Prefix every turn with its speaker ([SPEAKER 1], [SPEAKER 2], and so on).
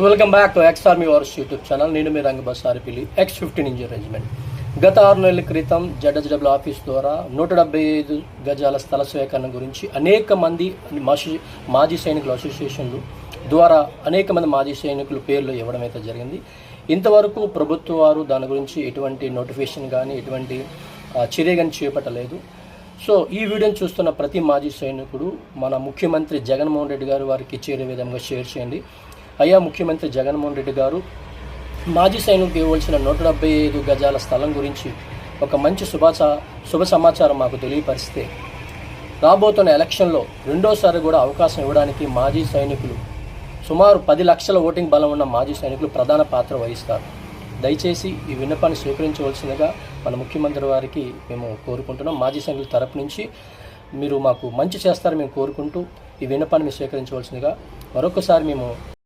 [SPEAKER 1] Welcome back to ex army wars YouTube channel. నేను మీ రంగబసారిపల్లి X-15 engine regiment. గత 6 నెలల క్రితం ZHW ఆఫీస్ ద్వారా 175 గజాల స్థల సేకరణ గురించి అనేక మంది మాజీ సైనికుల అసోసియేషన్లు ద్వారా అనేక మంది మాజీ సైనికుల పేర్లు ఇవ్వడం అయితే జరిగింది. ఇంతవరకు ప్రభుత్వ వారు దాని గురించి ఎటువంటి నోటిఫికేషన్ కానీ ఎటువంటి చర్య కానీ చేపట్టలేదు. సో ఈ వీడియోని చూస్తున్న ప్రతి మాజీ సైనికుడు మన ముఖ్యమంత్రి జగన్మోహన్ రెడ్డి గారు వారికి చేరే విధంగా షేర్ చేయండి. అయ్యా ముఖ్యమంత్రి జగన్మోహన్ రెడ్డి గారు, మాజీ సైనికులకు ఇవ్వాల్సిన 175 గజాల స్థలం గురించి ఒక మంచి శుభ సమాచారం మాకు తెలియపరిస్తే రాబోతున్న ఎలక్షన్లో రెండోసారి కూడా అవకాశం ఇవ్వడానికి మాజీ సైనికులు సుమారు 10 లక్షల ఓటింగ్ బలం ఉన్న మాజీ సైనికులు ప్రధాన పాత్ర వహిస్తారు. దయచేసి ఈ విన్నపాన్ని స్వీకరించవలసిందిగా మన ముఖ్యమంత్రి వారికి మేము కోరుకుంటున్నాం. మాజీ సైనికుల తరపు నుంచి మీరు మాకు మంచి చేస్తారని మేము కోరుకుంటూ ఈ విన్నపాన్ని మీరు స్వీకరించవలసిందిగా మరొకసారి మేము